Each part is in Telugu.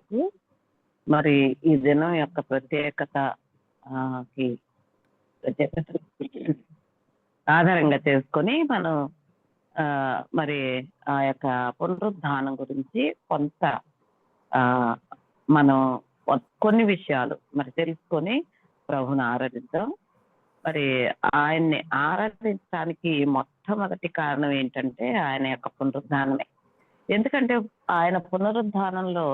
స్తోత్రాలు. మరి ఈ దినం యొక్క ప్రత్యేకత కి ప్రత్యేకత ఆధారంగా చేసుకొని మనం మరి ఆ యొక్క పునరుద్ధానం గురించి కొంత ఆహ్, మనం కొన్ని విషయాలు మరి తెలుసుకొని ప్రభువుని ఆరాధిద్దాం. మరి ఆయన్ని ఆరాధించడానికి మొట్టమొదటి కారణం ఏంటంటే ఆయన యొక్క పునరుద్ధానమే. ఎందుకంటే ఆయన పునరుద్ధానంలో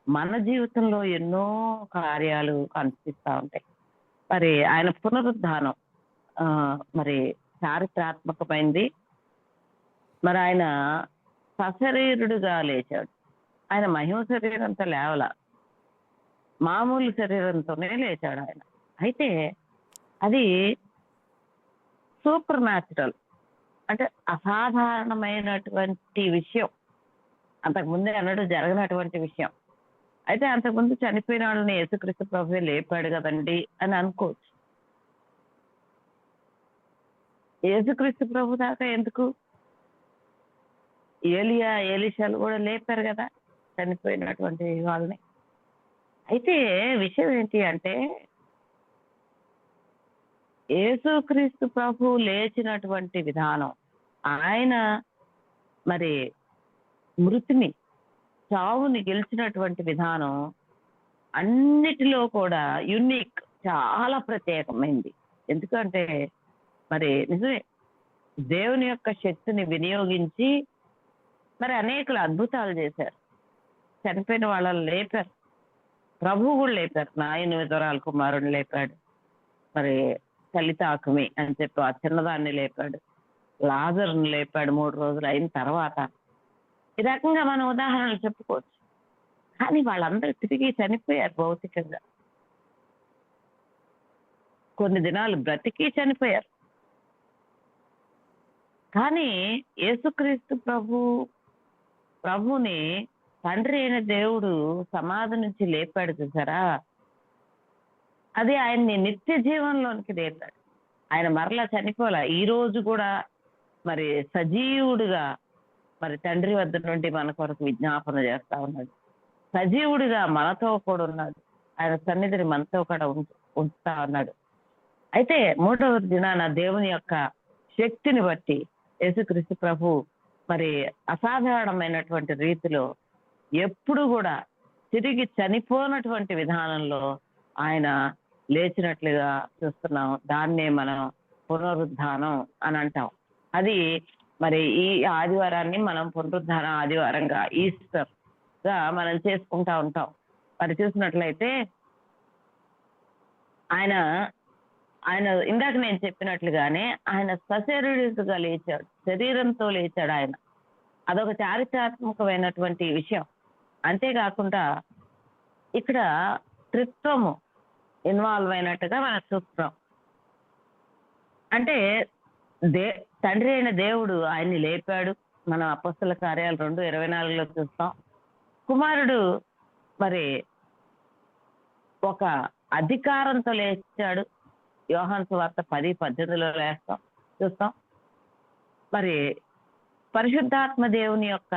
మన జీవితంలో ఎన్నో కార్యాలు కనిపిస్తా ఉంటాయి. మరి ఆయన పునరుద్ధానం మరి చారిత్రాత్మకమైంది. మరి ఆయన సశరీరుడుగా లేచాడు. ఆయన మహిమ శరీరంతో లేవల, మామూలు శరీరంతోనే లేచాడు ఆయన. అయితే అది సూపర్ న్యాచురల్, అంటే అసాధారణమైనటువంటి విషయం. అంతకుముందే అన్నట్టు జరగనటువంటి విషయం. అయితే అంతకుముందు చనిపోయిన వాళ్ళని యేసుక్రీస్తు ప్రభువే లేపాడు కదండి అని అనుకోవచ్చు. యేసుక్రీస్తు ప్రభు దాకా ఎందుకు, ఏలియా ఎలీషాలు కూడా లేపారు కదా చనిపోయినటువంటి వాళ్ళని. అయితే విషయం ఏంటి అంటే యేసుక్రీస్తు ప్రభు లేచినటువంటి విధానం, ఆయన మరి మృతిని, చావుని గెలిచినటువంటి విధానం అన్నిటిలో కూడా యునిక్, చాలా ప్రత్యేకమైంది. ఎందుకంటే మరి నిజమే, దేవుని యొక్క శక్తిని వినియోగించి మరి అనేకులు అద్భుతాలు చేశారు. చనిపోయిన వాళ్ళని లేపారు, ప్రభువు కూడా లేపారు. నా 8 తరాల కుమారుని లేపాడు, మరి కలితాకుమి అని చెప్పి ఆ చిన్నదాన్ని లేపాడు, లాజరుని లేపాడు 3 రోజులు అయిన తర్వాత. ఈ రకంగా మనం ఉదాహరణలు చెప్పుకోవచ్చు. కానీ వాళ్ళందరూ తిరిగి చనిపోయారు భౌతికంగా, కొన్ని దినాలు బ్రతికి చనిపోయారు. కానీ యేసుక్రీస్తు ప్రభుని తండ్రి అయిన దేవుడు సమాధి నుంచి లేపాడు చూసారా, అది ఆయన్ని నిత్య జీవంలోనికి లేపాడు. ఆయన మరలా చనిపోలే. ఈ రోజు కూడా మరి సజీవుడిగా మరి తండ్రి వద్ద నుండి మన కొరకు విజ్ఞాపన చేస్తా ఉన్నాడు. సజీవుడిగా మనతో కూడా ఉన్నాడు. ఆయన సన్నిధిని మనతో కూడా ఉంచుతా ఉన్నాడు. అయితే 3వ దినాన దేవుని యొక్క శక్తిని బట్టి యేసుక్రీస్తు ప్రభు మరి అసాధారణమైనటువంటి రీతిలో ఎప్పుడు కూడా తిరిగి చనిపోనటువంటి విధానంలో ఆయన లేచినట్లుగా చూస్తున్నాం. దాన్నే మనం పునరుద్ధానం అని అంటాం. అది మరి ఈ ఆదివారాన్ని మనం పునరుద్ధాన ఆదివారంగా, ఈస్టర్ గా మనం చేసుకుంటా ఉంటాం. మరి చూసినట్లయితే ఆయన ఆయన ఇందాక నేను చెప్పినట్లుగానే ఆయన సశరీరుడుగా లేచాడు, శరీరంతో లేచాడు ఆయన. అదొక చారిత్రాత్మకమైనటువంటి విషయం. అంతేకాకుండా ఇక్కడ త్రిత్వము ఇన్వాల్వ్ అయినట్టుగా మనం చూస్తున్నాం. అంటే తండ్రి అయిన దేవుడు ఆయన్ని లేపాడు. మనం అపొస్తల కార్యాలు 2:24లో చూస్తాం. కుమారుడు మరి ఒక అధికారంతో లేచాడు. యోహాను సువార్త 10:18లో చూస్తాం. మరి పరిశుద్ధాత్మ దేవుని యొక్క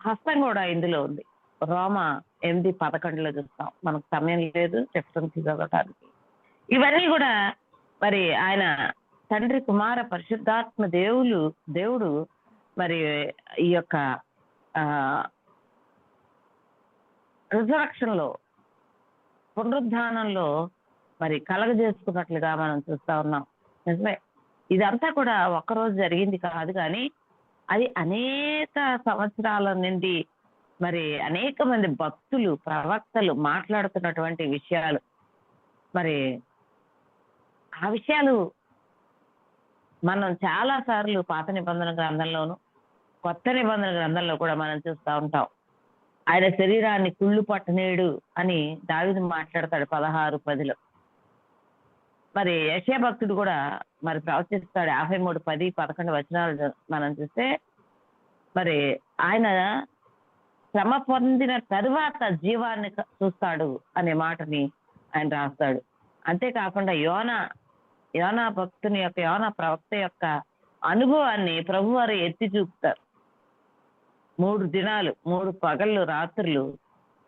హస్తం కూడా ఇందులో ఉంది. రోమా 8:11లో చూస్తాం. మనకు సమయం లేదు చెప్పడం చదవటానికి. ఇవన్నీ కూడా మరి ఆయన తండ్రి, కుమార, పరిశుద్ధాత్మ దేవుడు మరి ఈ యొక్క రిజరక్షన్ లో, పునరుద్ధానంలో మరి కలగజేసుకున్నట్లుగా మనం చూస్తా ఉన్నాం. నిజమే, ఇదంతా కూడా ఒక్కరోజు జరిగింది కాదు, కానీ అది అనేక సంవత్సరాల నుండి మరి అనేక మంది భక్తులు, ప్రవక్తలు మాట్లాడుతున్నటువంటి విషయాలు. మరి ఆ విషయాలు మనం చాలా సార్లు పాత నిబంధన గ్రంథంలోను, కొత్త నిబంధన గ్రంథంలో కూడా మనం చూస్తూ ఉంటాం. ఆయన శరీరాన్ని కుళ్ళు పట్టనేడు అని దావీదు మాట్లాడతాడు 16:10లో. మరి యెషయా భక్తుడు కూడా మరి ప్రవచిస్తాడు 53:10-11 వచనాలు మనం చూస్తే, మరి ఆయన శ్రమ పొందిన తరువాత జీవాన్ని చూస్తాడు అనే మాటని ఆయన రాస్తాడు. అంతేకాకుండా యోనా భక్తుని యొక్క, యోనా ప్రవక్త యొక్క అనుభవాన్ని ప్రభువారు ఎత్తి చూపుతారు. 3 దినాలు, 3 పగళ్ళు రాత్రులు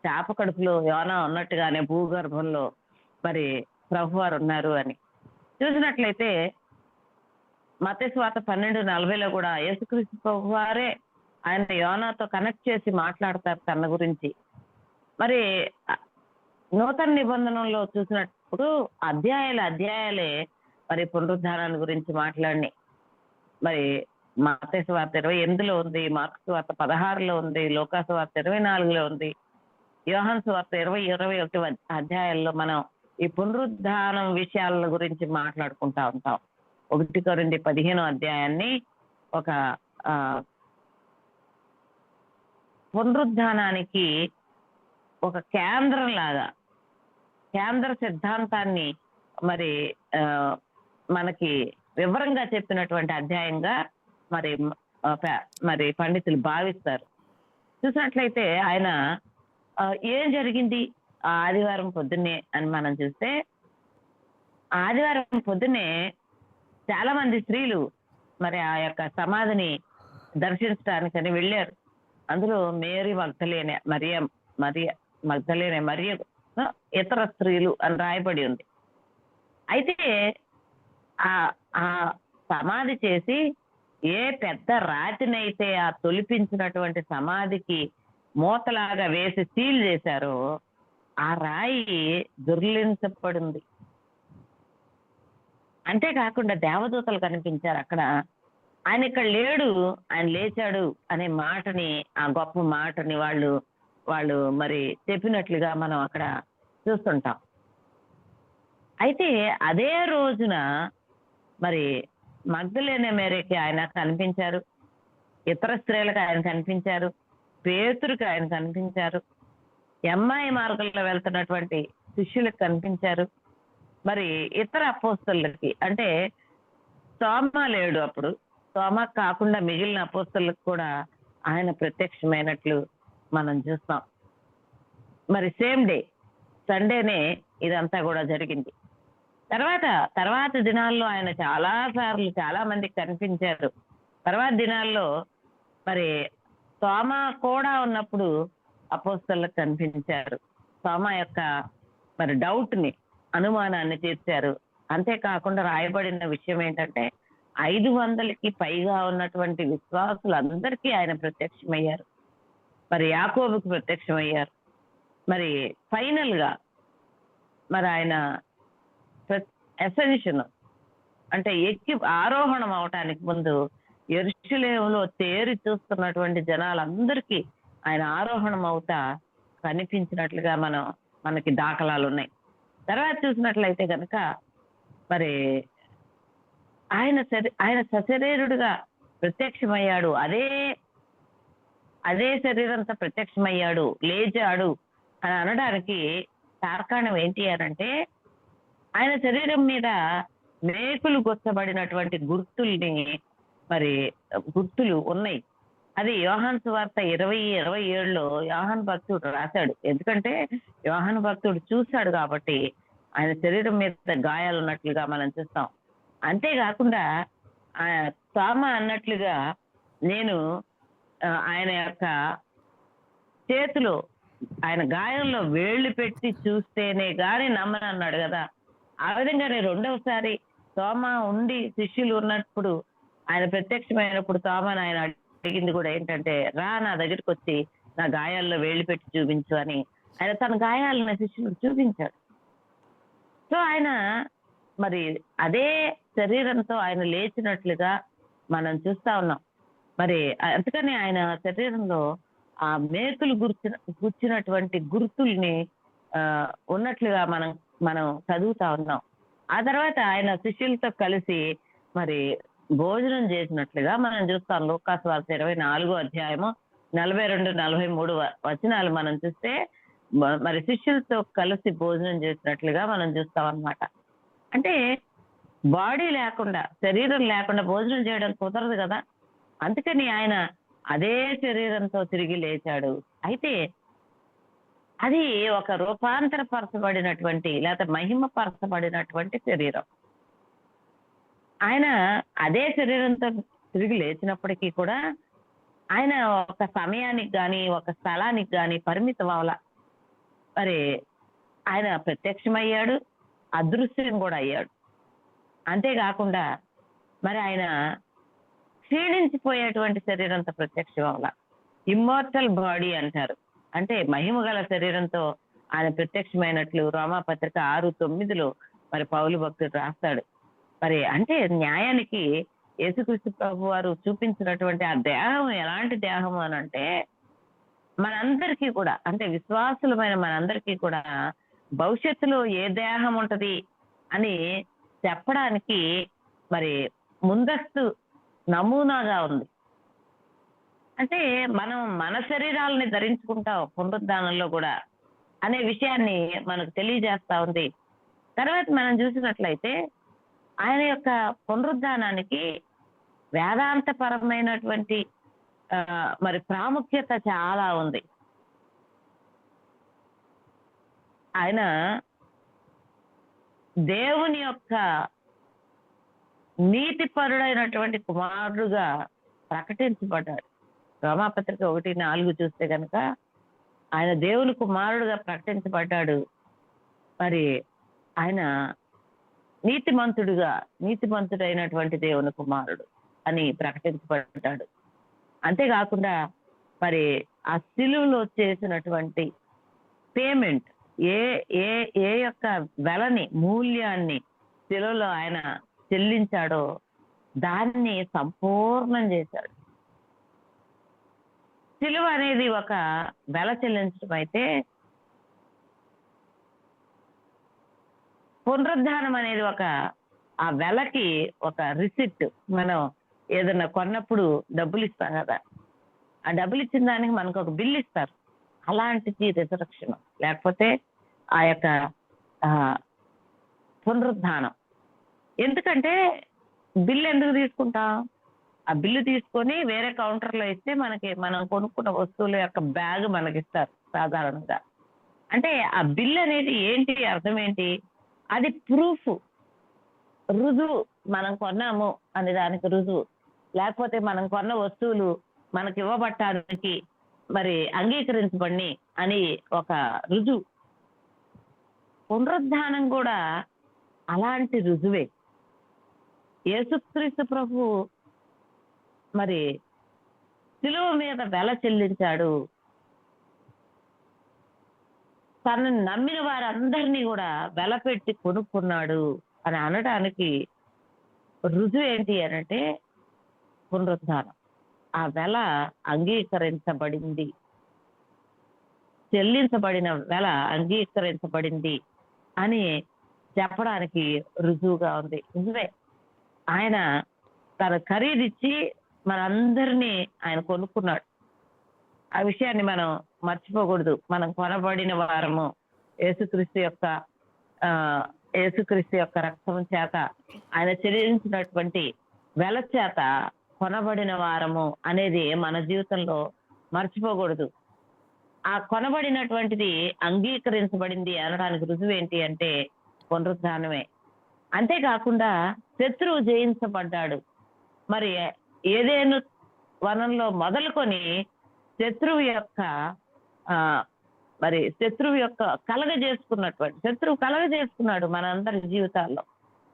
చేప కడుపులో యోనా ఉన్నట్టుగానే భూగర్భంలో మరి ప్రభువారు ఉన్నారు అని చూసినట్లయితే మత్తయి సువార్త 12:40లో కూడా యేసుక్రీస్తు ప్రభువారే ఆయన యోనాతో కనెక్ట్ చేసి మాట్లాడతారు తన గురించి. మరి నూతన నిబంధనలో చూసినప్పుడు అధ్యాయాలే మరి పునరుద్ధానాన్ని గురించి మాట్లాడి మరి మత్తయి సువార్త 28లో ఉంది, మార్కు సువార్త 16లో ఉంది, లూకా సువార్త 24లో ఉంది, యోహాను సువార్త 20-21 అధ్యాయాల్లో మనం ఈ పునరుద్ధానం విషయాల గురించి మాట్లాడుకుంటా ఉంటాం. 1 కొరింథీ 15 అధ్యాయాన్ని ఒక పునరుద్ధానానికి ఒక కేంద్రం లాగా కేంద్ర సిద్ధాంతాన్ని మరి మనకి వివరంగా చెప్పినటువంటి అధ్యాయంగా మరి మరి పండితులు భావిస్తారు. చూసినట్లయితే ఆయన ఏం జరిగింది ఆదివారం పొద్దున్నే అని మనం చూస్తే, ఆదివారం పొద్దున్నే చాలా మంది స్త్రీలు మరి ఆ యొక్క సమాధిని దర్శించడానికని వెళ్ళారు. అందులో మేరీ మగ్దలేనే మరియ ఇతర స్త్రీలు అని రాయబడి ఉంది. అయితే ఆ సమాధి చేసి ఏ పెద్ద రాతినైతే ఆ తొలిపించినటువంటి సమాధికి మూతలాగా వేసి సీల్ చేశారో ఆ రాయి దుర్లించబడింది. అంతేకాకుండా దేవదూతలు కనిపించారు అక్కడ. ఆయన ఇక్కడ లేడు, ఆయన లేచాడు అనే మాటని, ఆ గొప్ప మాటని వాళ్ళు మరి చెప్పినట్లుగా మనం అక్కడ చూస్తుంటాం. అయితే అదే రోజున మరి మగ్దలేనే మేరీకి ఆయన కనిపించారు, ఇతర స్త్రీలకు ఆయన కనిపించారు, పేతురుకి ఆయన కనిపించారు, ఎమ్మాయి మార్గంలో వెళ్తున్నటువంటి శిష్యులకు కనిపించారు, మరి ఇతర అపోస్తలులకి అంటే తోమా లేడు అప్పుడు, తోమా కాకుండా మిగిలిన అపోస్తలులకు కూడా ఆయన ప్రత్యక్షమైనట్లు మనం చూస్తాం. మరి సేమ్ డే సండేనే ఇదంతా కూడా జరిగింది. తర్వాత దినాల్లో ఆయన చాలా మందికి కనిపించారు. తర్వాత దినాల్లో మరి తోమా కూడా ఉన్నప్పుడు అపోస్తలులకు కనిపించారు. తోమా యొక్క మరి అనుమానాన్ని తీర్చారు. అంతేకాకుండా రాయబడిన విషయం ఏంటంటే 500కి పైగా ఉన్నటువంటి విశ్వాసులందరికీ ఆయన ప్రత్యక్షమయ్యారు. మరి యాకోబుకు ప్రత్యక్షమయ్యారు. మరి ఫైనల్ గా మరి ఆయన అసెన్షన్ అంటే ఆరోహణం అవటానికి ముందు యెరూషలేములో తేరి చూస్తున్నటువంటి జనాలందరికీ ఆయన ఆరోహణం అవుతా కనిపించినట్లుగా మనకి దాఖలాలు ఉన్నాయి. తర్వాత చూసినట్లయితే కనుక మరి ఆయన సశరీరుడుగా ప్రత్యక్షమయ్యాడు. అదే శరీరంతో ప్రత్యక్షమయ్యాడు, లేచాడు అని అనడానికి తార్కాణం ఏంటి అనంటే, ఆయన శరీరం మీద మేకులు గుచ్చబడినటువంటి గుర్తులు ఉన్నాయి. అది యోహాను సువార్త 20:27లో యోహాను భక్తుడు రాశాడు. ఎందుకంటే యోహాను భక్తుడు చూశాడు కాబట్టి ఆయన శరీరం మీద గాయాలు ఉన్నట్లుగా మనం చూస్తాం. అంతేకాకుండా తోమా అన్నట్లుగా నేను ఆయన యొక్క చేతిలో ఆయన గాయంలో వేళ్లు పెట్టి చూస్తేనే గాని నమ్మను అన్నాడు కదా. ఆ విధంగానే రెండవసారి తోమా ఉండి శిష్యులు ఉన్నప్పుడు ఆయన ప్రత్యక్షమైనప్పుడు తోమాను ఆయన అడిగింది కూడా ఏంటంటే, రా నా దగ్గరికి వచ్చి నా గాయాల్లో వేళ్లు పెట్టి చూపించు అని ఆయన తన గాయాలను శిష్యులకు చూపించాడు. సో ఆయన మరి అదే శరీరంతో ఆయన లేచినట్లుగా మనం చూస్తా ఉన్నాం. మరి అందుకని ఆయన శరీరంలో ఆ మేకులు గుచ్చినటువంటి గుర్తుల్ని ఉన్నట్లుగా మనం చదువుతా ఉన్నాం. ఆ తర్వాత ఆయన శిష్యులతో కలిసి మరి భోజనం చేసినట్లుగా మనం చూస్తాం. లూకా సువార్త 24వ అధ్యాయము 42-43 వచనాలు మనం చూస్తే మరి శిష్యులతో కలిసి భోజనం చేసినట్లుగా మనం చూస్తాం అన్నమాట. అంటే బాడీ లేకుండా, శరీరం లేకుండా భోజనం చేయడం కుదరదు కదా. అందుకని ఆయన అదే శరీరంతో తిరిగి లేచాడు. అయితే అది ఒక రూపాంతరపరచబడినటువంటి లేకపోతే మహిమపరచబడినటువంటి శరీరం. ఆయన అదే శరీరంతో తిరిగి లేచినప్పటికీ కూడా ఆయన ఒక సమయానికి కానీ ఒక స్థలానికి కానీ పరిమితం అవ్వాల. మరి ఆయన ప్రత్యక్షమయ్యాడు, అదృశ్యం కూడా అయ్యాడు. అంతేకాకుండా మరి ఆయన క్షీణించిపోయేటువంటి శరీరంతో ప్రత్యక్షం అవ్వాల. ఇమ్మోర్టల్ బాడీ అంటారు. అంటే మహిమ గల శరీరంతో ఆయన ప్రత్యక్షమైనట్లు రోమాపత్రిక 6:9 మరి పౌలు భక్తుడు రాస్తాడు. మరి అంటే న్యాయానికి యేసుక్రీస్తు ప్రభు వారు చూపించినటువంటి ఆ దేహం ఎలాంటి దేహం అని అంటే, మనందరికీ కూడా అంటే విశ్వాసులమైన మనందరికీ కూడా భవిష్యత్తులో ఏ దేహం ఉంటది అని చెప్పడానికి మరి ముందస్తు నమూనాగా ఉంది. అంటే మనం మన శరీరాలని ధరించుకుంటాం పునరుద్ధానంలో కూడా అనే విషయాన్ని మనకు తెలియజేస్తా ఉంది. తర్వాత మనం చూసినట్లయితే ఆయన యొక్క పునరుద్ధానానికి వేదాంతపరమైనటువంటి మరి ప్రాముఖ్యత చాలా ఉంది. ఆయన దేవుని యొక్క నీతిపరుడైనటువంటి కుమారుడుగా ప్రకటించబడ్డాడు. రోమాపత్రిక 1:4 చూస్తే కనుక ఆయన దేవుని కుమారుడుగా ప్రకటించబడ్డాడు. మరి ఆయన నీతిమంతుడైనటువంటి దేవుని కుమారుడు అని ప్రకటించబడ్డాడు. అంతేకాకుండా మరి ఆ శిలువలో చేసినటువంటి పేమెంట్ ఏ ఏ ఏ యొక్క వెలని మూల్యాన్ని శిలువలో ఆయన చెల్లించాడో దాన్ని సంపూర్ణం చేశాడు. శిలువ అనేది ఒక వెల చెల్లించడం అయితే, పునరుద్ధానం అనేది ఆ వెలకి ఒక రిసిప్ట్. మనం ఏదన్నా కొన్నప్పుడు డబ్బులు ఇస్తాం కదా, ఆ డబ్బులు ఇచ్చిన దానికి మనకు ఒక బిల్ ఇస్తారు. అలాంటిది రిజరక్షన్, లేకపోతే ఆ యొక్క పునరుద్ధానం. ఎందుకంటే బిల్లు ఎందుకు తీసుకుంటాం? ఆ బిల్లు తీసుకొని వేరే కౌంటర్లో ఇస్తే మనం కొనుక్కున్న వస్తువుల యొక్క బ్యాగ్ మనకి ఇస్తారు సాధారణంగా. అంటే ఆ బిల్ అనేది ఏంటి, అర్థం ఏంటి? అది ప్రూఫ్, రుజువు. మనం కొన్నాము అనే దానికి రుజువు, లేకపోతే మనం కొన్న వస్తువులు మనకి ఇవ్వబట్టానికి మరి అంగీకరించబడి అని ఒక రుజువు. పునరుద్ధానం కూడా అలాంటి రుజువే. యేసుక్రీస్తు ప్రభు మరి శిలువ మీద వెల చెల్లించాడు. తనని నమ్మిన వారందరినీ కూడా వెల పెట్టి కొనుక్కున్నాడు అని అనడానికి రుజువు ఏంటి అనంటే పునరుద్ధానం. ఆ వెల అంగీకరించబడింది, చెల్లించబడిన వెల అంగీకరించబడింది అని చెప్పడానికి రుజువుగా ఉంది. నిజమే, ఆయన తన ఖరీదిచ్చి మనందరినీ ఆయన కొనుక్కున్నాడు. ఆ విషయాన్ని మనం మర్చిపోకూడదు. మనం కొనబడిన వారము యేసుక్రీస్తు యొక్క రక్తం చేత, ఆయన చెల్లించినటువంటి వెల చేత కొనబడిన వారము అనేది మన జీవితంలో మర్చిపోకూడదు. ఆ కొనబడినటువంటిది అంగీకరించబడింది అనడానికి రుజువు ఏంటి అంటే పునరుద్ధానమే. అంతేకాకుండా శత్రువు జయించబడ్డాడు. మరి ఏదేను వనంలో మొదలుకొని శత్రువు యొక్క శత్రువు కలగజేసుకున్నాడు మనందరి జీవితాల్లో.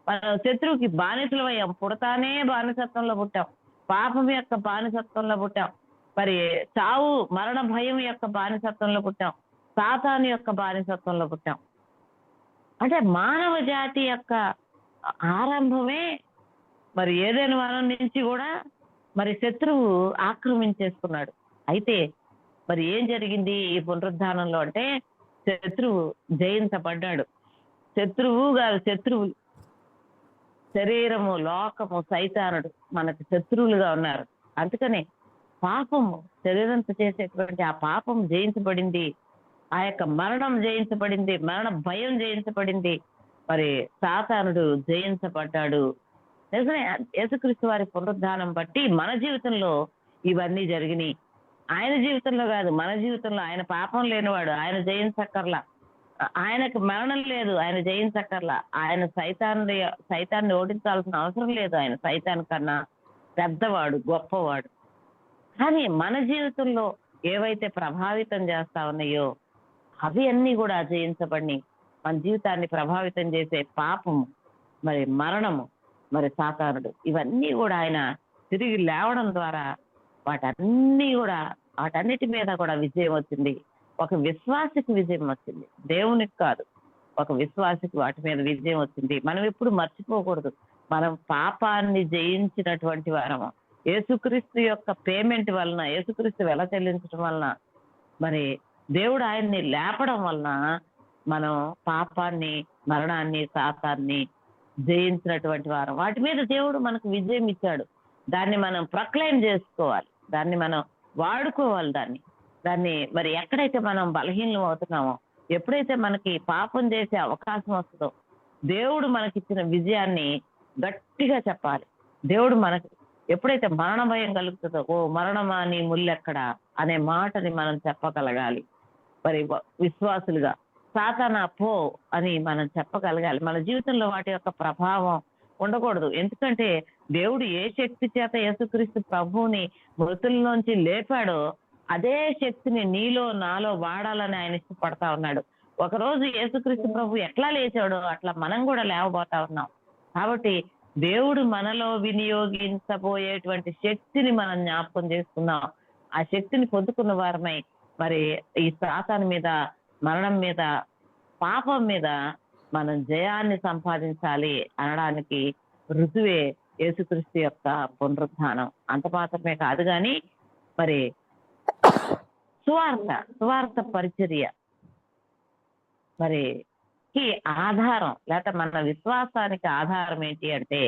మనం శత్రువుకి బానిసలమయ్యాం. పుడతానే బానిసత్వంలో పుట్టాం, పాపం యొక్క బానిసత్వంలో పుట్టాం, మరి చావు మరణ భయం యొక్క బానిసత్వంలో పుట్టాం, సాతాను యొక్క బానిసత్వంలో పుట్టాం. అంటే మానవ జాతి యొక్క ఆరంభమే మరి ఏదైనా వనం నుంచి కూడా మరి శత్రువు ఆక్రమించేసుకున్నాడు. అయితే మరి ఏం జరిగింది ఈ పునరుద్ధానంలో అంటే శత్రువు జయించబడ్డాడు. శత్రువు శరీరము, లోకము, సైతానుడు మనకు శత్రువులుగా ఉన్నారు. అందుకనే పాపము, శరీరంతో చేసేటువంటి ఆ పాపం జయించబడింది, ఆ యొక్క మరణం జయించబడింది, మరణ భయం జయించబడింది, మరి సాతానుడు జయించబడ్డాడు. నిజమే, యేసుక్రీస్తు వారి పునరుద్ధానం బట్టి మన జీవితంలో ఇవన్నీ జరిగినాయి. ఆయన జీవితంలో కాదు, మన జీవితంలో. ఆయన పాపం లేనివాడు, ఆయన జయించక్కర్లా. ఆయనకు మరణం లేదు, ఆయన జయించక్కర్లా. ఆయన సైతాన్ని ఓడించాల్సిన అవసరం లేదు. ఆయన సైతాన్ కన్నా పెద్దవాడు, గొప్పవాడు. కానీ మన జీవితంలో ఏవైతే ప్రభావితం చేస్తా ఉన్నాయో అవి అన్నీ కూడా జయించబడి మన జీవితాన్ని ప్రభావితం చేసే పాపము, మరి మరణము, మరి సాతానుడు, ఇవన్నీ కూడా ఆయన తిరిగి లేవడం ద్వారా వాటన్నిటి మీద కూడా విజయం వచ్చింది. ఒక విశ్వాసికి విజయం వచ్చింది, దేవునికి కాదు. ఒక విశ్వాసికి వాటి మీద విజయం వచ్చింది. మనం ఎప్పుడు మర్చిపోకూడదు, మనం పాపాన్ని జయించినటువంటి వారము. యేసుక్రీస్తు యొక్క పేమెంట్ వలన, యేసుక్రీస్తు వెల చెల్లించడం వలన, మరి దేవుడు ఆయన్ని లేపడం వలన మనం పాపాన్ని, మరణాన్ని, సాతాన్ని జయించినటువంటి వారం. వాటి మీద దేవుడు మనకు విజయం ఇచ్చాడు. దాన్ని మనం ప్రొక్లైమ్ చేసుకోవాలి, దాన్ని మనం వాడుకోవాలి. దాన్ని మరి ఎక్కడైతే మనం బలహీనం అవుతున్నామో, ఎప్పుడైతే మనకి పాపం చేసే అవకాశం వస్తుందో, దేవుడు మనకిచ్చిన విజయాన్ని గట్టిగా చెప్పాలి. దేవుడు మనకి ఎప్పుడైతే మరణ భయం కలుగుతుందో, ఓ మరణమా నీ ముల్లెక్కడా అనే మాటని మనం చెప్పగలగాలి. మరి విశ్వాసులుగా సాతానా పో అని మనం చెప్పగలగాలి. మన జీవితంలో వాటి యొక్క ప్రభావం ఉండకూడదు. ఎందుకంటే దేవుడు ఏ శక్తి చేత యేసుక్రీస్తు ప్రభువుని మృతుల్లోంచి లేపాడో, అదే శక్తిని నీలో నాలో వాడాలని ఆయన ఇష్టపడతా ఉన్నాడు. ఒకరోజు యేసుక్రీస్తు ప్రభు ఎట్లా లేచాడో అట్లా మనం కూడా లేవబోతా ఉన్నాం. కాబట్టి దేవుడు మనలో వినియోగించబోయేటువంటి శక్తిని మనం జ్ఞాపకం చేసుకుందాం. ఆ శక్తిని పొందుకున్న వారమై మరి ఈ సాతాను మీద, మరణం మీద, పాపం మీద మనం జయాన్ని సంపాదించాలి అనడానికి రుజువే యేసుక్రీస్తు యొక్క పునరుత్థానం. అంత మాత్రమే కాదు కానీ మరి సువార్త పరిచర్య మరి కి ఆధారం, లేకపోతే మన విశ్వాసానికి ఆధారం ఏంటి అంటే,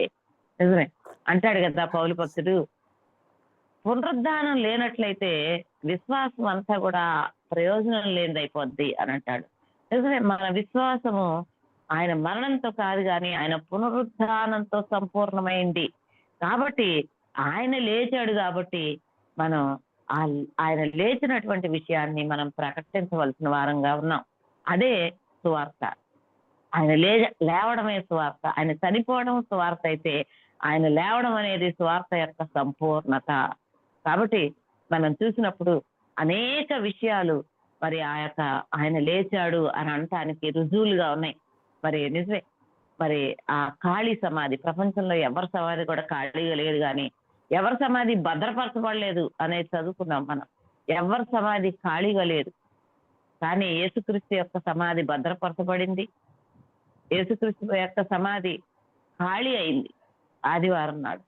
నిజమే అంటాడు కదా పౌలు భక్తుడు, పునరుద్ధానం లేనట్లయితే విశ్వాసం అంతా కూడా ప్రయోజనం లేనిదైపోద్ది అని అంటాడు. నిజమే, మన విశ్వాసము ఆయన మరణంతో కాదు కానీ ఆయన పునరుద్ధానంతో సంపూర్ణమైంది. కాబట్టి ఆయన లేచాడు కాబట్టి మనం ఆయన లేచినటువంటి విషయాన్ని మనం ప్రకటించవలసిన వారంగా ఉన్నాం. అదే సువార్త. ఆయన లేవడమే సువార్త. ఆయన చనిపోవడం సువార్త అయితే ఆయన లేవడం అనేది సువార్త యొక్క సంపూర్ణత. కాబట్టి మనం చూసినప్పుడు అనేక విషయాలు మరి ఆయన లేచాడు అని అనటానికి రుజువులుగా ఉన్నాయి. మరి నిజమే, మరి ఆ ఖాళీ సమాధి, ప్రపంచంలో ఎవరి సమాధి కూడా ఖాళీగా లేదు, కానీ ఎవరి సమాధి భద్రపరచబడలేదు అనేది చదువుకున్నాం మనం. ఎవరి సమాధి ఖాళీగా లేదు, కానీ యేసుక్రీస్తు యొక్క సమాధి భద్రపరచబడింది. యేసుక్రీస్తు యొక్క సమాధి ఖాళీ అయింది ఆదివారం నాడు.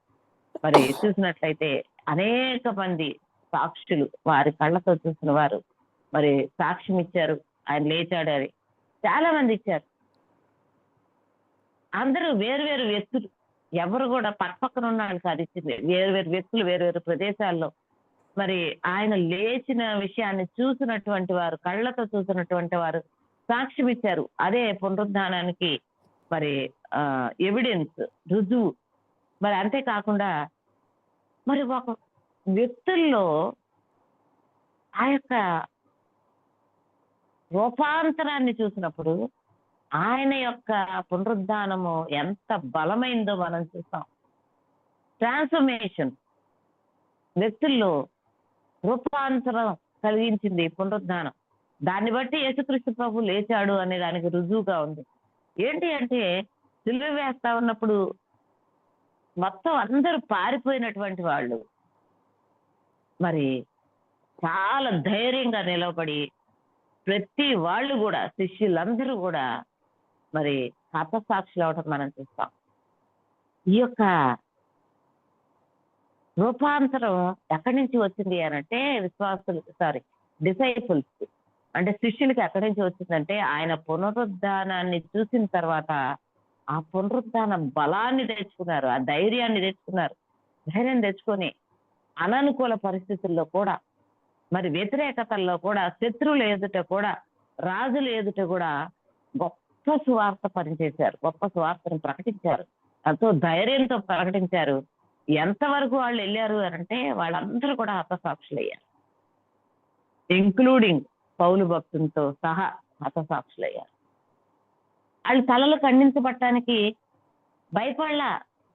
మరి చూసినట్లయితే అనేక మంది సాక్షులు, వారి కళ్ళతో చూసిన వారు మరి సాక్ష్యం ఇచ్చారు, ఆయన లేచాడు అని చాలా మంది ఇచ్చారు. అందరూ వేరువేరు వ్యక్తులు, ఎవరు కూడా పక్కన ఉన్నాడు కాదు ఇచ్చింది, వేరువేరు వ్యక్తులు, వేరువేరు ప్రదేశాల్లో మరి ఆయన లేచిన విషయాన్ని చూసినటువంటి వారు, కళ్ళతో చూసినటువంటి వారు సాక్ష్యం ఇచ్చారు. అదే పునరుద్ధానానికి మరి ఎవిడెన్స్, రుజువు. మరి అంతేకాకుండా మరి ఒక వ్యక్తుల్లో ఆ యొక్క రూపాంతరాన్ని చూసినప్పుడు ఆయన యొక్క పునరుద్ధానము ఎంత బలమైందో మనం చూస్తాం. ట్రాన్స్ఫర్మేషన్, వ్యక్తుల్లో రూపాంతరం కలిగించింది పునరుద్ధానం. దాన్ని బట్టి యేసుక్రీస్తు ప్రభు లేచాడు అనే దానికి రుజువుగా ఉంది. ఏంటి అంటే, సిలువ వేస్తా ఉన్నప్పుడు మొత్తం అందరూ పారిపోయినటువంటి వాళ్ళు మరి చాలా ధైర్యంగా నిలబడి, ప్రతి వాళ్ళు కూడా, శిష్యులందరూ కూడా మరి హతసాక్షులు అవడం మనం చూస్తాం. ఈ యొక్క రూపాంతరం ఎక్కడి నుంచి వచ్చింది అనంటే, డిసైపుల్స్ అంటే శిష్యులకి ఎక్కడి నుంచి వచ్చిందంటే, ఆయన పునరుద్ధానాన్ని చూసిన తర్వాత ఆ పునరుద్ధాన బలాన్ని తెచ్చుకున్నారు, ఆ ధైర్యాన్ని తెచ్చుకున్నారు. ధైర్యం తెచ్చుకొని అననుకూల పరిస్థితుల్లో కూడా, మరి వ్యతిరేకతల్లో కూడా, శత్రువుల ఎదుట కూడా, రాజుల ఎదుట కూడా గొప్ప సువార్త పనిచేశారు, గొప్ప సువార్తను ప్రకటించారు, ఎంతో ధైర్యంతో ప్రకటించారు. ఎంతవరకు వాళ్ళు వెళ్ళారు అంటే, వాళ్ళందరూ కూడా హతసాక్షులయ్యారు, ఇంక్లూడింగ్ పౌలు భక్తులతో సహా హతసాక్షులయ్యారు. వాళ్ళు తలలు ఖండించబట్టడానికి భయపడలా.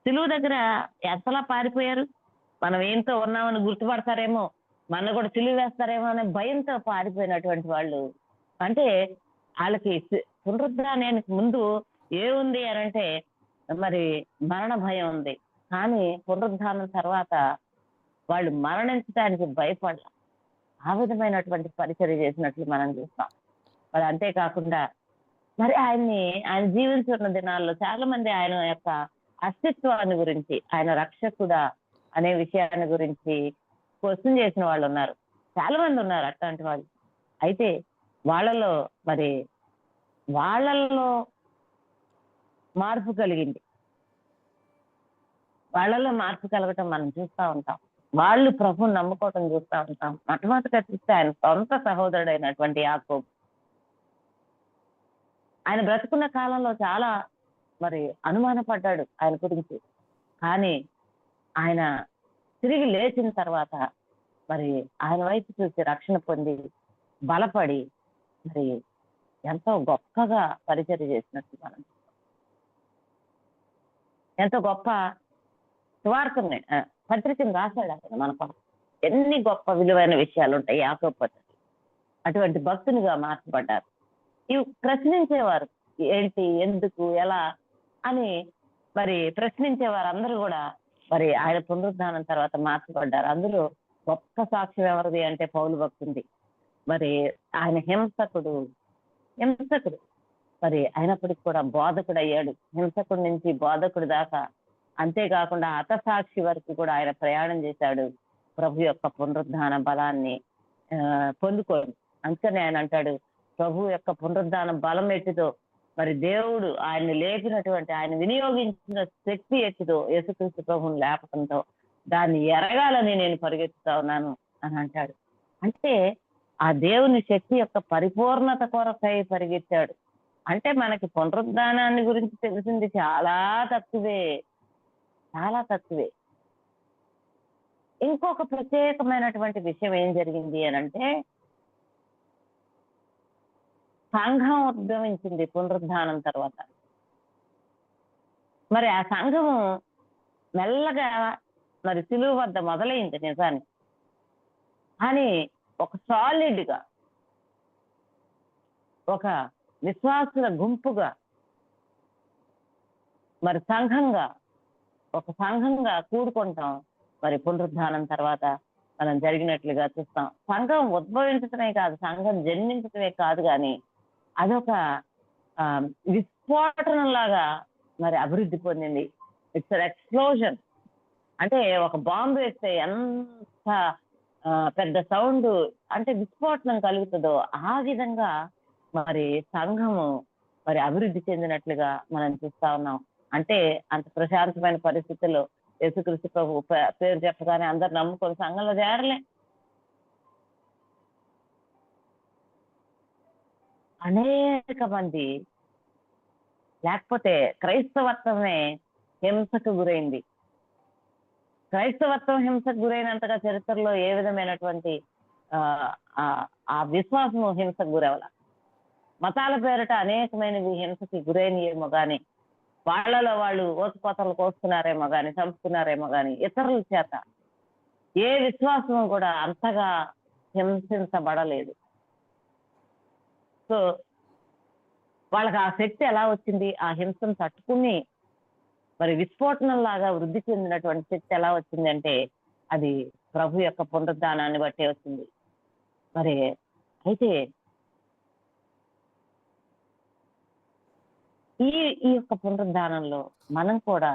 సిలువ దగ్గర ఎంతలా పారిపోయారు, మనం ఏంతో ఉన్నామని గుర్తుపడతారేమో, మన కూడా సిలువ వేస్తారేమో అనే భయంతో పారిపోయినటువంటి వాళ్ళు అంటే వాళ్ళకి పునరుద్ధానానికి ముందు ఏముంది అని అంటే మరి మరణ భయం ఉంది. కానీ పునరుద్ధానం తర్వాత వాళ్ళు మరణించడానికి భయపడాల. ఆ విధమైనటువంటి పరిచర్య చేసినట్లు మనం చూస్తాం. మరి అంతేకాకుండా మరి ఆయన జీవించున్న దినాల్లో చాలా మంది ఆయన యొక్క అస్తిత్వాన్ని గురించి, ఆయన రక్షకుడా అనే విషయాన్ని గురించి క్వశ్చన్ చేసిన వాళ్ళు ఉన్నారు. చాలా మంది ఉన్నారు అట్లాంటి వాళ్ళు. అయితే వాళ్ళలో మరి వాళ్ళల్లో మార్పు కలిగింది. వాళ్ళలో మార్పు కలగటం మనం చూస్తా ఉంటాం. వాళ్ళు ప్రభువుని నమ్ముకోవటం చూస్తా ఉంటాం. మొట్టమొదటిగా చూస్తే ఆయన సొంత సహోదరుడైనటువంటి యాకోబు. ఆయన బ్రతుకున్న కాలంలో చాలా మరి అనుమానపడ్డాడు ఆయన గురించి. కానీ ఆయన తిరిగి లేచిన తర్వాత మరి ఆయన వైపు చూసి రక్షణ పొంది బలపడి మరి ఎంతో గొప్పగా పరిచర్య చేసినట్టు మనం ఎంతో గొప్ప సువార్తని పత్రికను రాశాడు ఆయన మనకు. ఎన్ని గొప్ప విలువైన విషయాలు ఉంటాయి యాకోబు పత్రిక. అటువంటి భక్తునిగా మార్చబడ్డారు. ఇవి ప్రశ్నించేవారు, ఏంటి, ఎందుకు, ఎలా అని మరి ప్రశ్నించేవారు అందరూ కూడా మరి ఆయన పునరుద్ధానం తర్వాత మార్చబడ్డారు. అందులో గొప్ప సాక్ష్యం ఎవరిది అంటే పౌలు భక్తుంది. మరి ఆయన హింసకుడు మరి అయినప్పటికీ కూడా బోధకుడు అయ్యాడు. హింసకుడి నుంచి బోధకుడు దాకా. అంతేకాకుండా హతసాక్షి వరకు కూడా ఆయన ప్రయాణం చేశాడు ప్రభు యొక్క పునరుద్ధాన బలాన్ని పొందుకోడు. అందుకని ఆయన అంటాడు, ప్రభు యొక్క పునరుద్ధాన బలం ఎట్టిదో, మరి దేవుడు ఆయన్ని లేపినటువంటి, ఆయన వినియోగించిన శక్తి ఎట్టిదో యేసుక్రీస్తు ప్రభువుని లేపడంతో దాన్ని ఎరగాలని నేను పరిగెత్తుతా ఉన్నాను అని అంటాడు. అంటే ఆ దేవుని శక్తి యొక్క పరిపూర్ణత కొరకై పరిగెత్తాడు. అంటే మనకి పునరుద్ధానాన్ని గురించి తెలిసింది చాలా తక్కువే. ఇంకొక ప్రత్యేకమైనటువంటి విషయం ఏం జరిగింది అని అంటే, సంఘం ఉద్భవించింది పునరుద్ధానం తర్వాత. మరి ఆ సంఘము మెల్లగా మరి సిలువ వద్ద మొదలైంది నిజానికి. కానీ ఒక సాలిడ్ గా, ఒక విశ్వాసుల గుంపుగా, మరి ఒక సంఘంగా కూడుకుంటాం మరి పునరుద్ధానం తర్వాత మనం జరిగినట్లుగా చూస్తాం. సంఘం ఉద్భవించటమే కాదు, సంఘం జన్మించటమే కాదు, కానీ అదొక విస్ఫోటనంలాగా మరి అభివృద్ధి పొందింది. It's explosion. అంటే ఒక బాంబు వేస్తే ఎంత పెద్ద సౌండ్ అంటే విస్ఫోటనం కలుగుతుందో ఆ విధంగా మరి సంఘము మరి అభివృద్ధి చెందినట్లుగా మనం చూస్తా ఉన్నాం. అంటే అంత ప్రశాంతమైన పరిస్థితుల్లో యేసుక్రీస్తు ప్రభు పేరు చెప్పగానే అందరు నమ్ముకొని సంఘంలో చేరలే. అనేక మంది, లేకపోతే క్రైస్తవత్వమే హింసకు గురైంది. క్రైస్తవత్వం హింసకు గురైనంతగా చరిత్రలో ఏ విధమైనటువంటి ఆ విశ్వాసము హింసకు గురవల. మతాల పేరిట అనేకమైనవి హింసకి గురైనయేమో గాని, వాళ్ళలో వాళ్ళు ఓతుకోతలు కోస్తున్నారేమో గాని, చంపుతున్నారేమో గాని, ఇతరుల చేత ఏ విశ్వాసము కూడా అంతగా హింసించబడలేదు. సో వాళ్ళకి ఆ శక్తి ఎలా వచ్చింది? ఆ హింసను తట్టుకుని మరి విస్ఫోటనం లాగా వృద్ధి చెందినటువంటి శక్తి ఎలా వచ్చింది అంటే అది ప్రభు యొక్క పునరుద్ధానాన్ని బట్టే వచ్చింది. మరి అయితే ఈ యొక్క పునరుద్ధానంలో మనం కూడా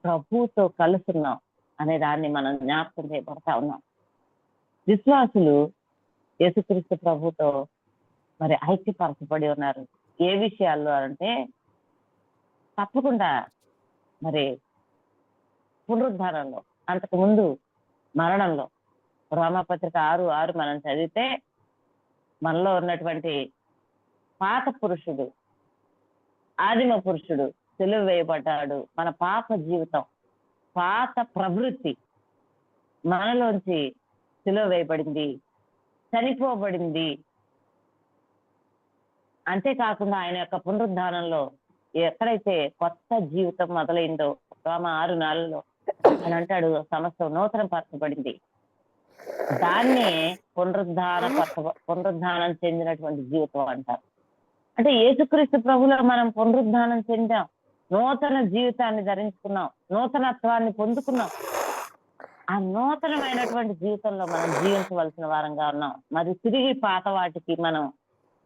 ప్రభువుతో కలుస్తున్నాం అనే దాన్ని మనం జ్ఞాపకం చేయబడతా ఉన్నాం. విశ్వాసులు యేసుక్రీస్తు ప్రభుతో మరి ఐక్యపరచబడి ఉన్నారు. ఏ విషయాల్లో అంటే తప్పకుండా మరి పునరుద్ధానంలో, అంతకు ముందు మరణంలో. రోమాపత్రిక 6:6 మనం చదివితే మనలో ఉన్నటువంటి పాత పురుషుడు, ఆదిమ పురుషుడు సిలువ వేయబడ్డాడు. మన పాప జీవితం, పాత ప్రవృత్తి మనలోంచి సిలువ వేయబడింది, చనిపోబడింది. అంతేకాకుండా ఆయన యొక్క పునరుద్ధానంలో ఎక్కడైతే కొత్త జీవితం మొదలైందో, రోమ 6:4 అని అంటాడు, సమస్తం నూతన పరచబడింది. దాన్నే పునరుద్ధానం చెందినటువంటి జీవితం అంటారు. అంటే యేసుక్రీస్తు ప్రభులో మనం పునరుద్ధానం చెందాం, నూతన జీవితాన్ని ధరించుకున్నాం, నూతనత్వాన్ని పొందుకున్నాం. ఆ నూతనమైనటువంటి జీవితంలో మనం జీవించవలసిన వారంగా ఉన్నాం. మరి తిరిగి పాత వాటికి మనం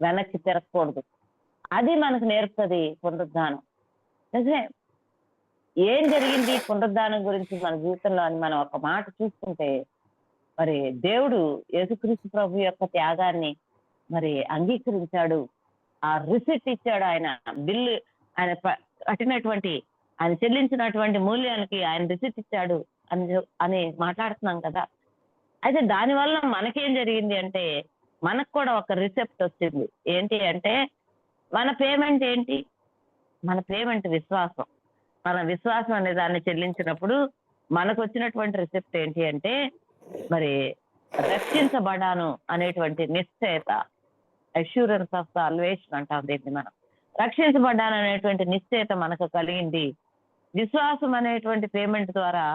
వెనక్కి తిరగకూడదు. అది మనకు నేర్పుతుంది పునరుద్ధానం. నిజమే. ఏం జరిగింది పునరుద్ధానం గురించి మన జీవితంలో అని మనం ఒక మాట చూసుకుంటే, మరి దేవుడు యేసుక్రీస్తు ప్రభు యొక్క త్యాగాన్ని మరి అంగీకరించాడు. ఆ రిసిప్ట్ ఇచ్చాడు. ఆయన బిల్లు, ఆయన కట్టినటువంటి, ఆయన చెల్లించినటువంటి మూల్యానికి ఆయన రిసిప్ట్ ఇచ్చాడు అని మాట్లాడుతున్నాం కదా. అయితే దానివల్ల మనకేం జరిగింది అంటే, మనకు కూడా ఒక రిసెప్ట్ వచ్చింది. ఏంటి అంటే, మన పేమెంట్ ఏంటి? మన పేమెంట్ విశ్వాసం. మన విశ్వాసం అనే దాన్ని చెల్లించినప్పుడు మనకు వచ్చినటువంటి రిసెప్ట్ ఏంటి అంటే, మరి రక్షించబడాను అనేటువంటి నిశ్చయత, అష్యూరెన్స్ ఆఫ్ సాల్వేషన్ అంటాం దీన్ని మనం. రక్షించబడ్డాను అనేటువంటి నిశ్చయత మనకు కలిగింది. విశ్వాసం అనేటువంటి పేమెంట్ ద్వారా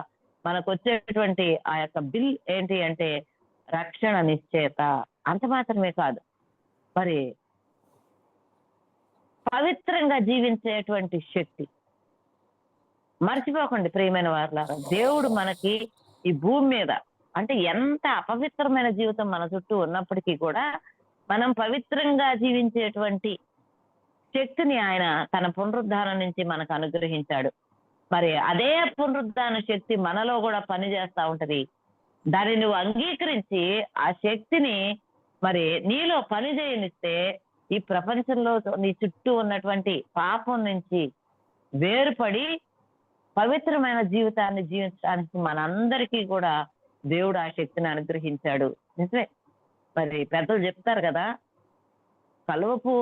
మనకు వచ్చేటువంటి ఆ యొక్క బిల్ ఏంటి అంటే రక్షణ నిశ్చయత. అంత మాత్రమే కాదు, మరి పవిత్రంగా జీవించేటువంటి శక్తి. మర్చిపోకండి ప్రియమైన వారులారా, దేవుడు మనకి ఈ భూమి మీద, అంటే ఎంత అపవిత్రమైన జీవితం మన చుట్టూ ఉన్నప్పటికీ కూడా మనం పవిత్రంగా జీవించేటువంటి శక్తిని ఆయన తన పునరుద్ధానం నుంచి మనకు అనుగ్రహించాడు. మరి అదే పునరుద్ధాన శక్తి మనలో కూడా పనిచేస్తా ఉంటది. దాన్ని నువ్వు అంగీకరించి ఆ శక్తిని మరి నీలో పని చేయనిస్తే ఈ ప్రపంచంలో నీ చుట్టూ ఉన్నటువంటి పాపం నుంచి వేరుపడి పవిత్రమైన జీవితాన్ని జీవించడానికి మనందరికీ కూడా దేవుడు ఆ శక్తిని అనుగ్రహించాడు. నిజమే. మరి పెద్దలు చెప్తారు కదా, కలువపు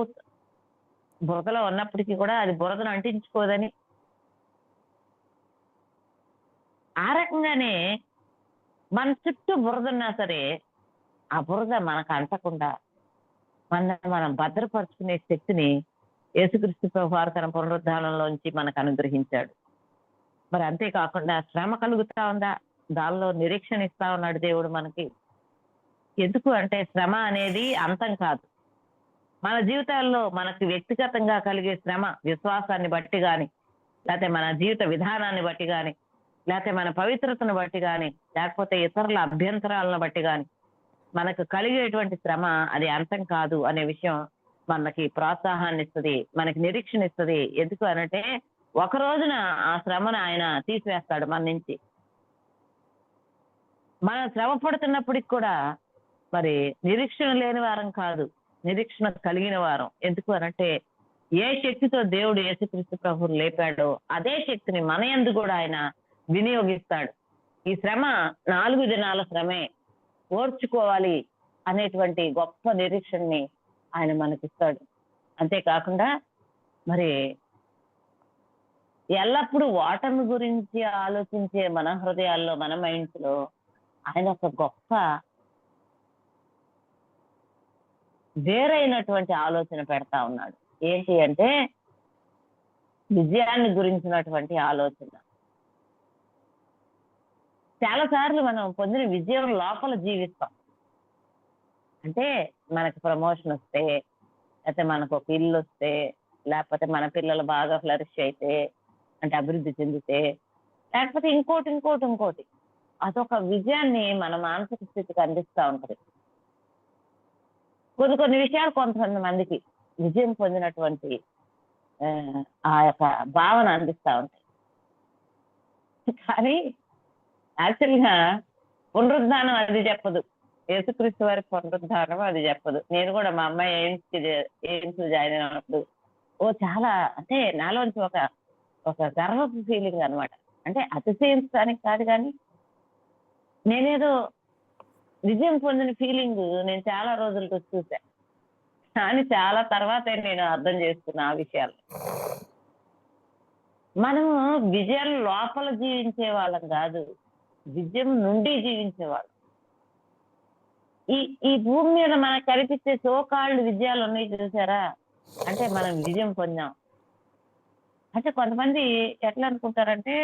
బురదలో ఉన్నప్పటికీ కూడా అది బురదను అంటించుకోదని. ఆ రకంగానే మన చుట్టూ బురద ఉన్నా సరే ఆ బురద మనకు అంటకుండా మనం భద్రపరుచుకునే శక్తిని యేసుక్రీస్తు ప్రభువారు తన పునరుద్ధానంలోంచి మనకు అనుగ్రహించాడు. మరి అంతేకాకుండా శ్రమ కలుగుతా ఉందా, దానిలో నిరీక్షణ ఇస్తా ఉన్నాడు దేవుడు మనకి. ఎందుకు అంటే శ్రమ అనేది అంతం కాదు. మన జీవితాల్లో మనకు వ్యక్తిగతంగా కలిగే శ్రమ విశ్వాసాన్ని బట్టి గాని, లేకపోతే మన జీవిత విధానాన్ని బట్టి గాని, లేకపోతే మన పవిత్రతను బట్టి గాని, లేకపోతే ఇతరుల అభ్యంతరాలను బట్టి గాని మనకు కలిగేటువంటి శ్రమ అది అంతం కాదు అనే విషయం మనకి ప్రోత్సాహాన్ని ఇస్తుంది, మనకి నిరీక్షణ ఇస్తుంది. ఎందుకు అనంటే ఒక రోజున ఆ శ్రమను ఆయన తీసివేస్తాడు మన నుంచి. మనం శ్రమ పడుతున్నప్పటికి కూడా మరి నిరీక్షణ లేని వారం కాదు, నిరీక్షణ కలిగిన వారం. ఎందుకు అనంటే ఏ శక్తితో దేవుడు యేసుక్రీస్తు ప్రభువును లేపాడో అదే శక్తిని మన యందు కూడా ఆయన వినియోగిస్తాడు. ఈ శ్రమ 4 దినాల శ్రమే, ఓర్చుకోవాలి అనేటువంటి గొప్ప నిరీక్షణని ఆయన మనకిస్తాడు. అంతేకాకుండా మరి ఎల్లప్పుడూ ఓటమి గురించి ఆలోచించే మన హృదయాల్లో, మన మైండ్స్ లో ఆయన ఒక గొప్ప వేరైనటువంటి ఆలోచన పెడతా ఉన్నాడు. ఏంటి అంటే విజయాన్ని గురించినటువంటి ఆలోచన. చాలా సార్లు మనం పొందిన విజయం లోపల జీవిస్తాం. అంటే మనకు ప్రమోషన్ వస్తే, లేకపోతే మనకు ఒక ఇల్లు వస్తే, లేకపోతే మన పిల్లలు బాగా ఫ్లరిష్ అయితే, అంటే అభివృద్ధి చెందితే, లేకపోతే ఇంకోటి అదొక విజయాన్ని మన మానసిక స్థితికి అందిస్తూ ఉంటది. కొన్ని విషయాలు కొంతమందికి విజయం పొందినటువంటి ఆ యొక్క భావన అందిస్తూ ఉంటాయి. కానీ యాక్చువల్గా పునరుద్ధానం అది చెప్పదు. యేసుక్రీస్తు వారి పునరుద్ధానం అది చెప్పదు. నేను కూడా మా అమ్మాయి ఎయిమ్స్ జాయిన్ అయినప్పుడు చాలా అంటే నాలోంచి ఒక గర్వపు ఫీలింగ్ అనమాట. అంటే అతిశయించడానికి కాదు, కానీ నేనేదో విజయం పొందిన ఫీలింగ్ నేను చాలా రోజులతో చూసా. కానీ చాలా తర్వాతే నేను అర్థం చేసుకున్నా ఆ విషయాలు. మనము విజయం లోపల జీవించే వాళ్ళం కాదు, విజయం నుండి జీవించేవాళ్ళం. ఈ భూమి మీద మనకు కనిపించే సోకాళ్ళు విజయాలు ఉన్నాయి చూసారా, అంటే మనం విజయం పొందాం. అంటే కొంతమంది ఎట్లా అనుకుంటారంటే,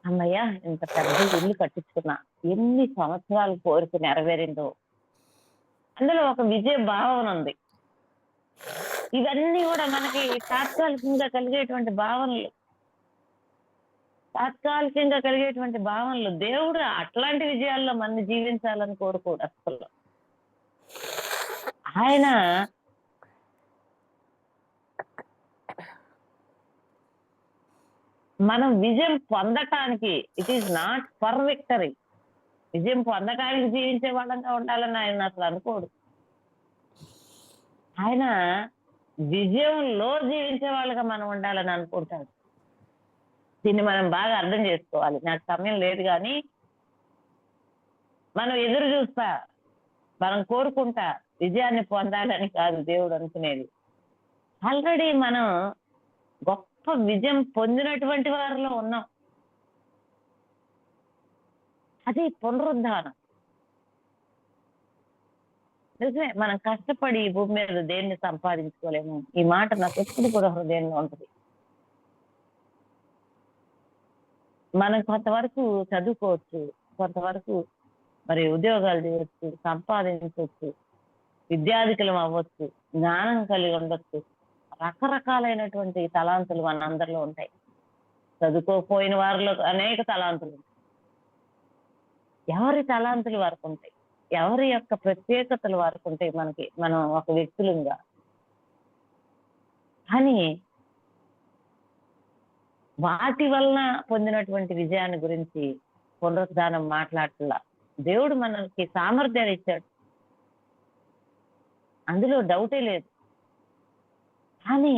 అమ్మయ్య ఇంత పెద్ద ఇల్లు కట్టించుకున్నా, ఎన్ని సంవత్సరాలు కోరిక నెరవేరిందో అందులో ఒక విజయ భావన ఉంది. ఇవన్నీ కూడా మనకి తాత్కాలికంగా కలిగేటువంటి భావనలు. తాత్కాలికంగా కలిగేటువంటి భావనలు. దేవుడు అట్లాంటి విజయాల్లో మనల్ని జీవించాలని కోరుకోడు అస్సలు. ఆయన మనం విజయం పొందటానికి, it is not for victory. విజయం పొందటానికి జీవించే వాళ్ళంగా ఉండాలని ఆయన అసలు అనుకోడు. ఆయన విజయంలో జీవించే వాళ్ళగా మనం ఉండాలని అనుకుంటాడు. దీన్ని మనం బాగా అర్థం చేసుకోవాలి. నాకు సమయం లేదు కానీ మనం ఎదురు చూస్తా, మనం కోరుకుంటా విజయాన్ని పొందాలని కాదు దేవుడు అనుకునేది. ఆల్రెడీ మనం గొప్ప విజయం పొందినటువంటి వారిలో ఉన్నాం. అది పునరుద్ధానం. నిజమే, మనం కష్టపడి ఈ భూమి మీద దేన్ని సంపాదించుకోలేము. ఈ మాట నాకు ఎప్పుడు కూడా హృదయంలో ఉంటుంది. మనం కొంతవరకు చదువుకోవచ్చు, కొంతవరకు మరి ఉద్యోగాలు చేయొచ్చు, సంపాదించవచ్చు, విద్యాధికులం అవ్వచ్చు, జ్ఞానం కలిగి ఉండొచ్చు. రకరకాలైనటువంటి తలాంతులు మన అందరిలో ఉంటాయి. చదువుకోపోయిన వారిలో అనేక తలాంతులు ఉంటాయి. ఎవరి తలాంతులు వారికి ఉంటాయి, ఎవరి యొక్క ప్రత్యేకతలు వారికి ఉంటాయి. మనం ఒక వ్యక్తులుగా. కానీ వాటి వలన పొందినటువంటి విజయాన్ని గురించి పునరుద్ధానం మాట్లాడట్లా. దేవుడు మనకి సామర్థ్యాన్ని ఇచ్చాడు, అందులో డౌటే లేదు. కానీ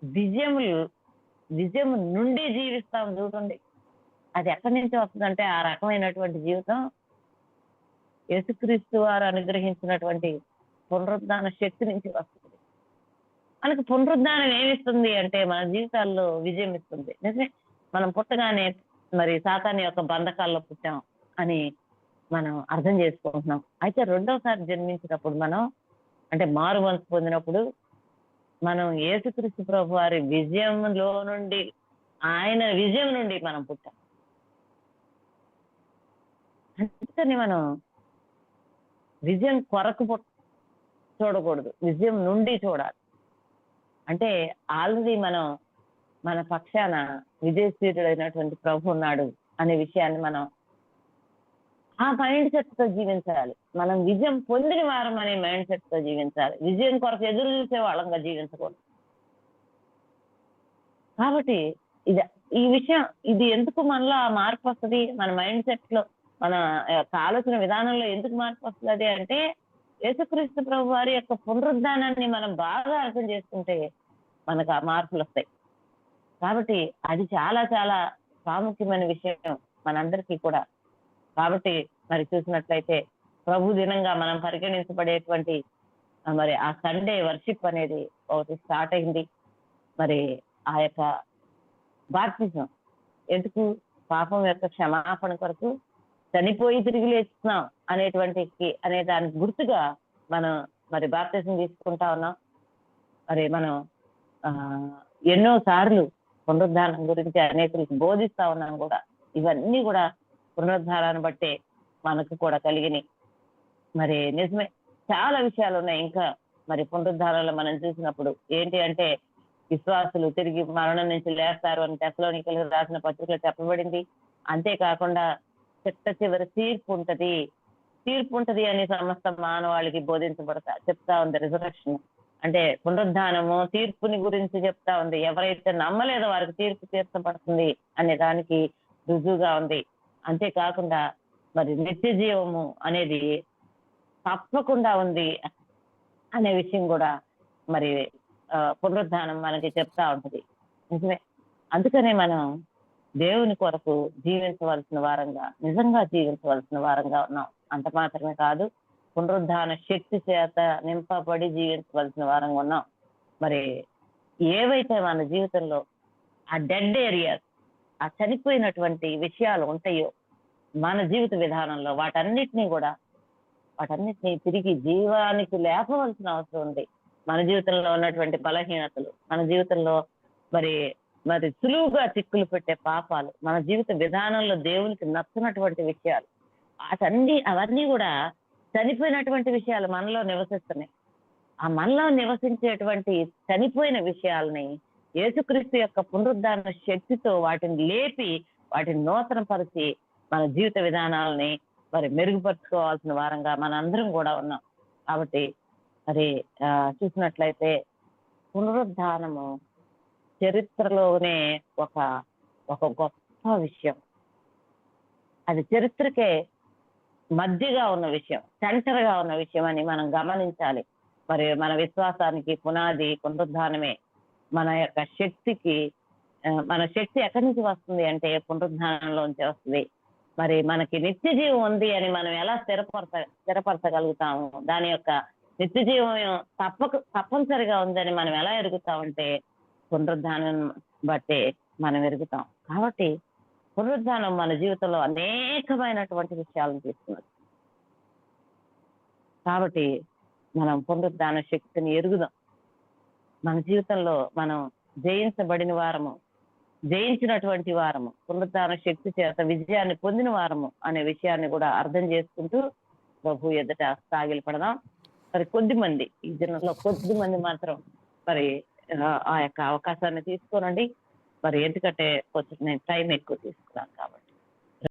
విజయం నుండి జీవిస్తాం చూడండి. అది ఎక్కడి నుంచి వస్తుందంటే ఆ రకమైనటువంటి జీవితం యేసుక్రీస్తు వారు అనుగ్రహించినటువంటి పునరుద్ధాన శక్తి నుంచి వస్తుంది. మనకు పునరుద్ధానం ఏమిస్తుంది అంటే మన జీవితాల్లో విజయం ఇస్తుంది. నిజమే, మనం పుట్టగానే మరి సాతాను యొక్క బంధకాల్లో పుట్టాం అని మనం అర్థం చేసుకుంటున్నాం. అయితే రెండోసారి జన్మించినప్పుడు మనం అంటే మారు మనసు పొందినప్పుడు మనం యేసుక్రీస్తు ప్రభు వారి విజయంలో నుండి, ఆయన విజయం నుండి మనం పుట్టాం. అందుకని మనం విజయం కొరకు చూడకూడదు, విజయం నుండి చూడాలి. అంటే ఆల్రెడీ మన పక్షాన విజయశీలుడైనటువంటి ప్రభు ఉన్నాడు అనే విషయాన్ని మనం ఆ మైండ్ సెట్ తో జీవించాలి. మనం విజయం పొందిన వారం అనే మైండ్ సెట్ తో జీవించాలి. విజయం కొరకు ఎదురు చూసే వాళ్ళంగా జీవించకూడదు. కాబట్టి ఈ విషయం ఇది ఎందుకు మనలో ఆ మార్పు వస్తుంది, మన మైండ్ సెట్ లో, మన ఆలోచన విధానంలో ఎందుకు మార్పు వస్తుంది అంటే యేసుక్రీస్తు ప్రభు వారి యొక్క పునరుద్ధానాన్ని మనం బాగా అర్థం చేసుకుంటే మనకు ఆ మార్పులు వస్తాయి. కాబట్టి అది చాలా చాలా ప్రాముఖ్యమైన విషయం మనందరికీ కూడా. కాబట్టి మరి చూసినట్లయితే ప్రభు దినంగా మనం పరిగణించబడేటువంటి మరి ఆ సండే వర్షిప్ అనేది ఒకటి స్టార్ట్ అయింది. మరి ఆ యొక్క బాప్తిజం ఎందుకు, పాపం యొక్క క్షమాపణ కొరకు, చనిపోయి తిరిగి లేస్తున్నాం అనే దానికి గుర్తుగా మనం మరి బాప్తిజం తీసుకుంటా ఉన్నాం. మరి మనం ఎన్నో సార్లు పునరుద్ధానం గురించి అనేకులకు బోధిస్తా ఉన్నాం కూడా. ఇవన్నీ కూడా పునరుద్ధారాన్ని బట్టే మనకు కూడా కలిగినాయి. మరి నిజమే, చాలా విషయాలు ఉన్నాయి ఇంకా. మరి పునరుద్ధారంలో మనం చూసినప్పుడు ఏంటి అంటే విశ్వాసులు తిరిగి మరణం నుంచి లేస్తారు అని తెస్సలోనికీయులకు రాసిన పత్రికలో చెప్పబడింది. అంతేకాకుండా చివరి తీర్పు ఉంటది అని సమస్త మానవాళికి చెప్తా ఉంది రిజరెక్షన్. అంటే పునరుద్ధానము తీర్పుని గురించి చెప్తా ఉంది. ఎవరైతే నమ్మలేదో వారికి తీర్పు తీర్చబడుతుంది అనే దానికి రుజువుగా ఉంది. అంతేకాకుండా మరి నిత్య జీవము అనేది తప్పకుండా ఉంది అనే విషయం కూడా మరి పునరుద్ధానం మనకి చెప్తా ఉంటది. నిజమే, అందుకనే మనం దేవుని కొరకు జీవించవలసిన వారంగా, నిజంగా జీవించవలసిన వారంగా ఉన్నాం. అంత మాత్రమే కాదు, పునరుద్ధాన శక్తి చేత నింపబడి జీవించవలసిన వారంగా ఉన్నాం. మరి ఏవైతే మన జీవితంలో ఆ డెడ్ ఏరియాస్, ఆ చనిపోయినటువంటి విషయాలు ఉంటాయో మన జీవిత విధానంలో, వాటన్నిటినీ తిరిగి జీవానికి లేపవలసిన అవసరం ఉంది. మన జీవితంలో ఉన్నటువంటి బలహీనతలు, మన జీవితంలో మరి మరి సులువుగా చిక్కులు పెట్టే పాపాలు, మన జీవిత విధానంలో దేవునికి నచ్చనటువంటి విషయాలు, అవన్నీ కూడా చనిపోయినటువంటి విషయాలు మనలో నివసిస్తున్నాయి. ఆ మనలో నివసించేటువంటి చనిపోయిన విషయాల్ని యేసుక్రీస్తు యొక్క పునరుద్ధాన శక్తితో వాటిని లేపి, వాటిని నూతన పరిచి, మన జీవిత విధానాలని మరి మెరుగుపరుచుకోవాల్సిన వారంగా మనందరం కూడా ఉన్నాం. కాబట్టి మరి చూసినట్లయితే పునరుద్ధానము చరిత్రలోనే ఒక ఒక గొప్ప విషయం. అది చరిత్రకే మధ్యగా ఉన్న విషయం, సెంటర్‌గా ఉన్న విషయం అని మనం గమనించాలి. మరి మన విశ్వాసానికి పునాది పునరుద్ధానమే. మన యొక్క శక్తికి మన శక్తి ఎక్కడి నుంచి వస్తుంది అంటే పునరుద్ధానంలోంచి వస్తుంది. మరి మనకి నిత్య జీవం ఉంది అని మనం ఎలా స్థిరపరచగలుగుతాము? దాని యొక్క నిత్య జీవం తప్పనిసరిగా ఉందని మనం ఎలా ఎరుగుతామంటే పునరుద్ధానం బట్టే మనం ఎరుగుతాం. కాబట్టి పునరుద్ధానం మన జీవితంలో అనేకమైనటువంటి విషయాలను తీసుకున్నది. కాబట్టి మనం పునరుద్ధాన శక్తిని ఎరుగుదాం. మన జీవితంలో మనం జయించబడిన వారము, జయించినటువంటి వారము, పునరుద్ధాన శక్తి చేత విజయాన్ని పొందిన వారము అనే విషయాన్ని కూడా అర్థం చేసుకుంటూ ప్రభు ఎదుట సాగిలపడదాం. మరి కొద్దిమంది ఈ దినంలో కొద్దిమంది మాత్రం మరి ఆ యొక్క అవకాశాన్ని తీసుకోనండి. మరి ఎందుకంటే కొంచెం నేను టైం ఎక్కువ తీసుకున్నాను కాబట్టి.